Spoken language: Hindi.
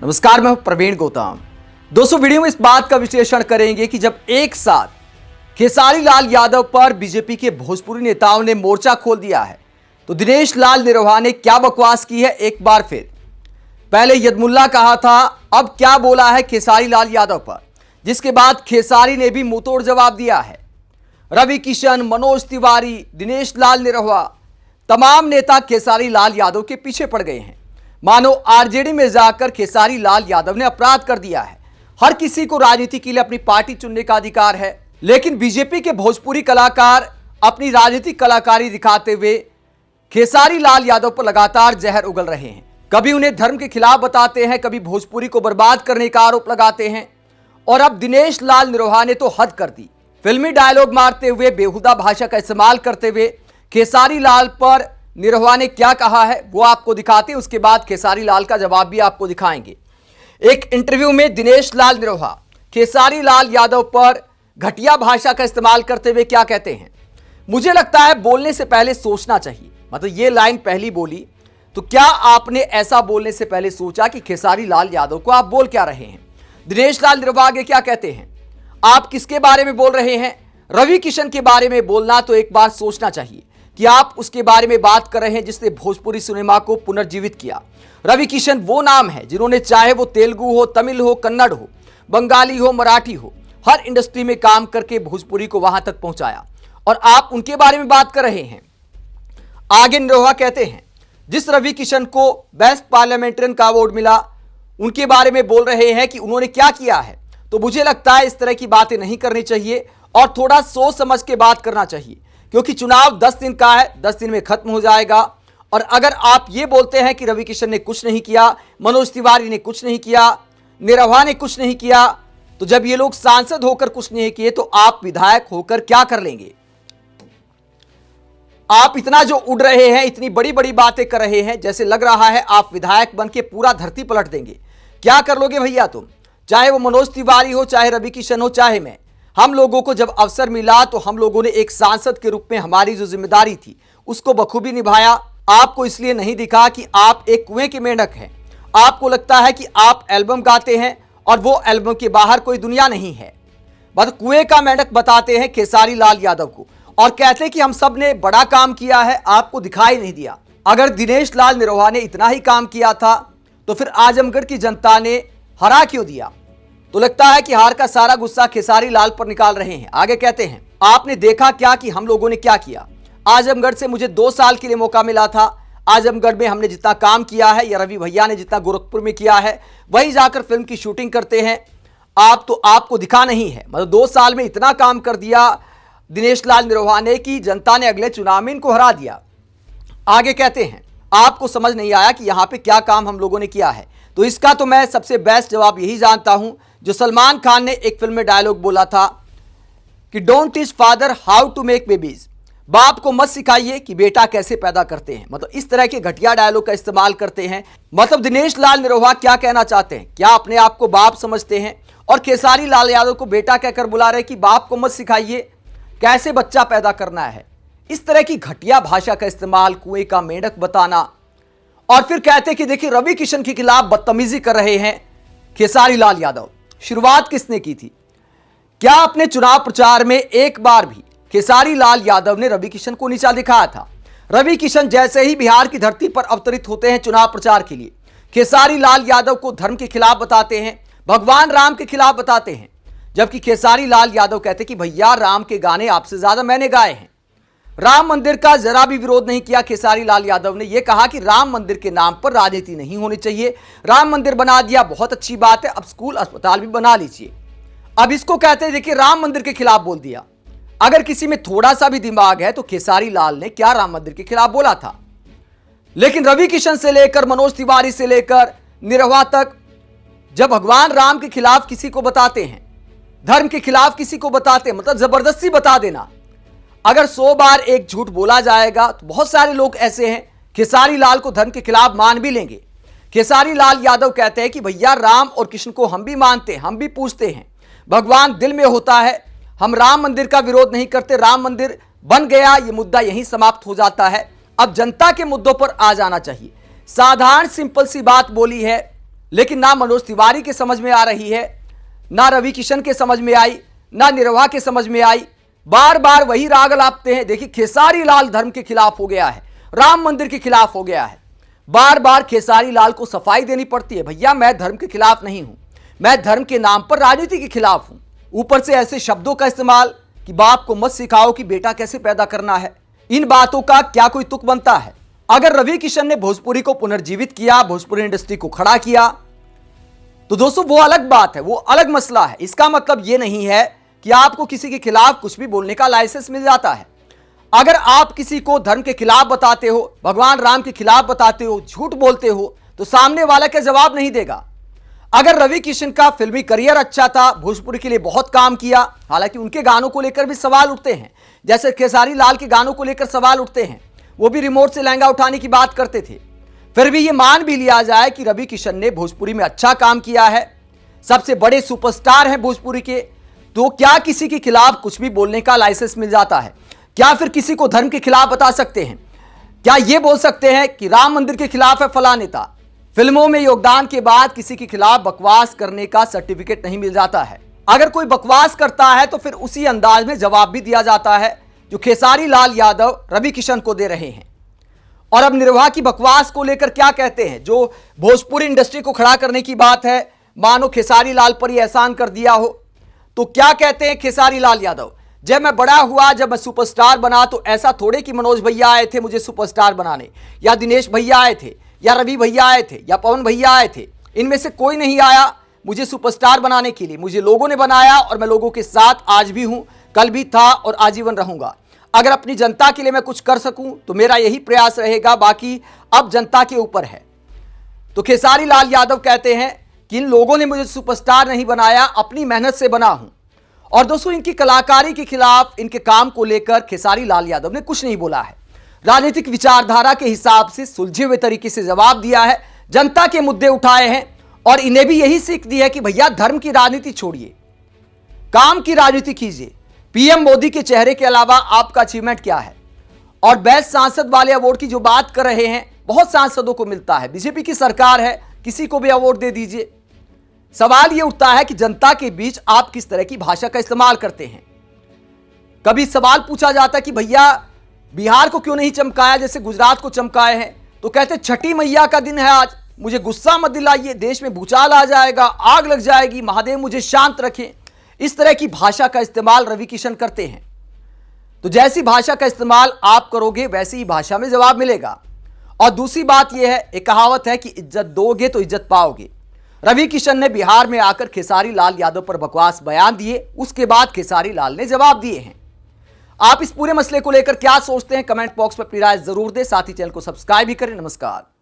नमस्कार, मैं प्रवीण गौतम। दोस्तों, वीडियो में इस बात का विश्लेषण करेंगे कि जब एक साथ खेसारी लाल यादव पर बीजेपी के भोजपुरी नेताओं ने मोर्चा खोल दिया है तो दिनेश लाल निरहुआ ने क्या बकवास की है। एक बार फिर पहले यदमुल्ला कहा था, अब क्या बोला है खेसारी लाल यादव पर, जिसके बाद खेसारी ने भी मुंहतोड़ जवाब दिया है। रवि किशन, मनोज तिवारी, दिनेश लाल निरहुआ, तमाम नेता खेसारी लाल यादव के पीछे पड़ गए हैं। मानो आरजेडी में जाकर खेसारी लाल यादव ने अपराध कर दिया है। हर किसी को राजनीति के लिए अपनी पार्टी चुनने का अधिकार है, लेकिन बीजेपी के भोजपुरी कलाकार अपनी राजनीतिक कलाकारी दिखाते हुए खेसारी लाल यादव पर लगातार जहर उगल रहे हैं। कभी उन्हें धर्म के खिलाफ बताते हैं, कभी भोजपुरी को बर्बाद करने का आरोप लगाते हैं, और अब दिनेश लाल निरहुआ ने तो हद कर दी। फिल्मी डायलॉग मारते हुए, बेहुदा भाषा का इस्तेमाल करते हुए खेसारी लाल पर निरहुआ ने क्या कहा है वो आपको दिखाते हैं। उसके बाद खेसारी लाल का जवाब भी आपको दिखाएंगे। एक इंटरव्यू में दिनेश लाल निरहुआ खेसारी लाल यादव पर घटिया भाषा का इस्तेमाल करते हुए क्या कहते हैं। मुझे लगता है बोलने से पहले सोचना चाहिए। मतलब ये लाइन पहली बोली तो क्या आपने ऐसा बोलने से पहले सोचा कि खेसारी लाल यादव को आप बोल क्या रहे हैं। दिनेश लाल निरहुआ आगे क्या कहते हैं, आप किसके बारे में बोल रहे हैं। रवि किशन के बारे में बोलना तो एक बार सोचना चाहिए कि आप उसके बारे में बात कर रहे हैं जिसने भोजपुरी सिनेमा को पुनर्जीवित किया। रवि किशन वो नाम है जिन्होंने, चाहे वो तेलुगु हो, तमिल हो, कन्नड़ हो, बंगाली हो, मराठी हो, हर इंडस्ट्री में काम करके भोजपुरी को वहां तक पहुंचाया, और आप उनके बारे में बात कर रहे हैं। आगे निरहुआ कहते हैं, जिस रवि किशन को बेस्ट पार्लियामेंट्रियन का अवार्ड मिला उनके बारे में बोल रहे हैं कि उन्होंने क्या किया है। तो मुझे लगता है इस तरह की बातें नहीं करनी चाहिए और थोड़ा सोच समझ के बात करना चाहिए, क्योंकि चुनाव 10 दिन का है, 10 दिन में खत्म हो जाएगा। और अगर आप ये बोलते हैं कि रवि किशन ने कुछ नहीं किया, मनोज तिवारी ने कुछ नहीं किया, निरहुआ ने कुछ नहीं किया, तो जब ये लोग सांसद होकर कुछ नहीं किए तो आप विधायक होकर क्या कर लेंगे। आप इतना जो उड़ रहे हैं, इतनी बड़ी बड़ी बातें कर रहे हैं, जैसे लग रहा है आप विधायक बन के पूरा धरती पलट देंगे। क्या कर लोगे भैया तुम, चाहे वो मनोज तिवारी हो, चाहे रवि किशन हो, चाहे मैं। हम लोगों को जब अवसर मिला तो हम लोगों ने एक सांसद के रूप में हमारी जो जिम्मेदारी थी उसको बखूबी निभाया। आपको इसलिए नहीं दिखा कि आप एक कुएं के मेंढक हैं। आपको लगता है कि आप एल्बम गाते हैं और वो एल्बम के बाहर कोई दुनिया नहीं है। बस कुएं का मेंढक बताते हैं खेसारी लाल यादव को और कहते हैं कि हम सब ने बड़ा काम किया है, आपको दिखाई नहीं दिया। अगर दिनेश लाल निरहुआ ने इतना ही काम किया था तो फिर आजमगढ़ की जनता ने हरा क्यों दिया। तो लगता है कि हार का सारा गुस्सा खेसारी लाल पर निकाल रहे हैं। आगे कहते हैं, आपने देखा क्या कि हम लोगों ने क्या किया। आजमगढ़ से मुझे 2 साल के लिए मौका मिला था। आजमगढ़ में हमने जितना काम किया है, या रवि भैया ने जितना गोरखपुर में किया है, वही जाकर फिल्म की शूटिंग करते हैं। आप तो आपको दिखा नहीं है। मतलब 2 साल में इतना काम कर दिया दिनेश लाल निरहुआ ने कि जनता ने अगले चुनाव में इनको हरा दिया। आगे कहते हैं, आपको समझ नहीं आया कि यहाँ पे क्या काम हम लोगों ने किया है। तो इसका तो मैं सबसे बेस्ट जवाब यही जानता हूं जो सलमान खान ने एक फिल्म में डायलॉग बोला था कि don't teach father how to make babies. बाप को मत सिखाइए कि बेटा कैसे पैदा करते हैं। मतलब इस तरह के घटिया डायलॉग का इस्तेमाल करते हैं। मतलब दिनेश लाल निरहुआ क्या कहना चाहते हैं, क्या अपने आप को बाप समझते हैं और खेसारी लाल यादव को बेटा कहकर बुला रहे कि बाप को मत सिखाइए कैसे बच्चा पैदा करना है। इस तरह की घटिया भाषा का इस्तेमाल, कुएं का मेंढक बताना, और फिर कहते कि देखिए रवि किशन के खिलाफ बदतमीजी कर रहे हैं खेसारी लाल यादव। शुरुआत किसने की थी? क्या अपने चुनाव प्रचार में एक बार भी खेसारी लाल यादव ने रवि किशन को नीचा दिखाया था? रवि किशन जैसे ही बिहार की धरती पर अवतरित होते हैं चुनाव प्रचार के लिए, खेसारी लाल यादव को धर्म के खिलाफ बताते हैं, भगवान राम के खिलाफ बताते हैं, जबकि खेसारी लाल यादव कहते कि भैया राम के गाने आपसे ज्यादा मैंने गाए हैं। राम मंदिर का जरा भी विरोध नहीं किया खेसारी लाल यादव ने। यह कहा कि राम मंदिर के नाम पर राजनीति नहीं होनी चाहिए। राम मंदिर बना दिया, बहुत अच्छी बात है, अब स्कूल अस्पताल भी बना लीजिए। अब इसको कहते हैं देखिए राम मंदिर के खिलाफ बोल दिया। अगर किसी में थोड़ा सा भी दिमाग है तो खेसारी लाल ने क्या राम मंदिर के खिलाफ बोला था। लेकिन रवि किशन से लेकर मनोज तिवारी से लेकर निरहुआ तक जब भगवान राम के खिलाफ किसी को बताते हैं, धर्म के खिलाफ किसी को बताते हैं, मतलब जबरदस्ती बता देना। अगर 100 बार एक झूठ बोला जाएगा तो बहुत सारे लोग ऐसे हैं खेसारी लाल को धर्म के खिलाफ मान भी लेंगे। खेसारी लाल यादव कहते हैं कि भैया राम और कृष्ण को हम भी मानते हैं, हम भी पूजते हैं, भगवान दिल में होता है, हम राम मंदिर का विरोध नहीं करते। राम मंदिर बन गया, ये मुद्दा यहीं समाप्त हो जाता है। अब जनता के मुद्दों पर आ जाना चाहिए। साधारण सिंपल सी बात बोली है, लेकिन ना मनोज तिवारी के समझ में आ रही है, ना रवि किशन के समझ में आई, ना निर्वाह के समझ में आई। बार बार वही राग लापते हैं। देखिए, खेसारी लाल धर्म के खिलाफ हो गया है, राम मंदिर के खिलाफ हो गया है। बार बार खेसारी लाल को सफाई देनी पड़ती है, भैया मैं धर्म के खिलाफ नहीं हूं, मैं धर्म के नाम पर राजनीति के खिलाफ हूं। ऊपर से ऐसे शब्दों का इस्तेमाल कि बाप को मत सिखाओ कि बेटा कैसे पैदा करना है। इन बातों का क्या कोई तुक बनता है? अगर रवि किशन ने भोजपुरी को पुनर्जीवित किया, भोजपुरी इंडस्ट्री को खड़ा किया, तो दोस्तों वो अलग बात है, वो अलग मसला है। इसका मतलब ये नहीं है कि आपको किसी के खिलाफ कुछ भी बोलने का लाइसेंस मिल जाता है। अगर आप किसी को धर्म के खिलाफ बताते हो, भगवान राम के खिलाफ बताते हो, झूठ बोलते हो, तो सामने वाला क्या जवाब नहीं देगा? अगर रवि किशन का फिल्मी करियर अच्छा था, भोजपुरी के लिए बहुत काम किया, हालांकि उनके गानों को लेकर भी सवाल उठते हैं, जैसे खेसारी लाल के गानों को लेकर सवाल उठते हैं, वो भी रिमोट से लहंगा उठाने की बात करते थे। फिर भी ये मान भी लिया जाए कि रवि किशन ने भोजपुरी में अच्छा काम किया है, सबसे बड़े सुपरस्टार हैं भोजपुरी के, तो क्या किसी के खिलाफ कुछ भी बोलने का लाइसेंस मिल जाता है? क्या फिर किसी को धर्म के खिलाफ बता सकते हैं? क्या ये बोल सकते हैं कि राम मंदिर के खिलाफ है फला नेता? फिल्मों में योगदान के बाद किसी के खिलाफ बकवास करने का सर्टिफिकेट नहीं मिल जाता है। अगर कोई बकवास करता है तो फिर उसी अंदाज में जवाब भी दिया जाता है जो खेसारी लाल यादव रवि किशन को दे रहे हैं। और अब निर्वाह की बकवास को लेकर क्या कहते हैं? जो भोजपुरी इंडस्ट्री को खड़ा करने की बात है, मानो खेसारी लाल पर ही एहसान कर दिया हो, तो क्या कहते हैं खेसारी लाल यादव? जब मैं बड़ा हुआ, जब मैं सुपरस्टार बना, तो ऐसा थोड़े कि मनोज भैया आए थे मुझे सुपरस्टार बनाने, या दिनेश भैया आए थे, या रवि भैया आए थे, या पवन भैया आए थे। इनमें से कोई नहीं आया मुझे सुपरस्टार बनाने के लिए। मुझे लोगों ने बनाया और मैं लोगों के साथ आज भी हूं, कल भी था और आजीवन रहूंगा। अगर अपनी जनता के लिए मैं कुछ कर सकूं तो मेरा यही प्रयास रहेगा, बाकी अब जनता के ऊपर है। तो खेसारी लाल यादव कहते हैं कि इन लोगों ने मुझे सुपरस्टार नहीं बनाया, अपनी मेहनत से बना हूं। और दोस्तों, इनकी कलाकारी के खिलाफ, इनके काम को लेकर खेसारी लाल यादव ने कुछ नहीं बोला है। राजनीतिक विचारधारा के हिसाब से सुलझे हुए तरीके से जवाब दिया है, जनता के मुद्दे उठाए हैं और इन्हें भी यही सीख दी है कि भैया धर्म की राजनीति छोड़िए, काम की राजनीति कीजिए। पीएम मोदी के चेहरे के अलावा आपका अचीवमेंट क्या है? और बेस्ट सांसद वाले अवार्ड की जो बात कर रहे हैं, बहुत सांसदों को मिलता है, बीजेपी की सरकार है, किसी को भी अवार्ड दे दीजिए। सवाल यह उठता है कि जनता के बीच आप किस तरह की भाषा का इस्तेमाल करते हैं। कभी सवाल पूछा जाता है कि भैया बिहार को क्यों नहीं चमकाया जैसे गुजरात को चमकाए हैं, तो कहते छठी मैया का दिन है आज, मुझे गुस्सा मत दिलाइए, देश में भूचाल आ जाएगा, आग लग जाएगी, महादेव मुझे शांत रखें। इस तरह की भाषा का इस्तेमाल रवि किशन करते हैं। तो जैसी भाषा का इस्तेमाल आप करोगे वैसी ही भाषा में जवाब मिलेगा। और दूसरी बात यह है, एक कहावत है कि इज्जत दोगे तो इज्जत पाओगे। रवि किशन ने बिहार में आकर खेसारी लाल यादव पर बकवास बयान दिए, उसके बाद खेसारी लाल ने जवाब दिए हैं। आप इस पूरे मसले को लेकर क्या सोचते हैं? कमेंट बॉक्स में अपनी राय जरूर दें, साथ ही चैनल को सब्सक्राइब भी करें। नमस्कार।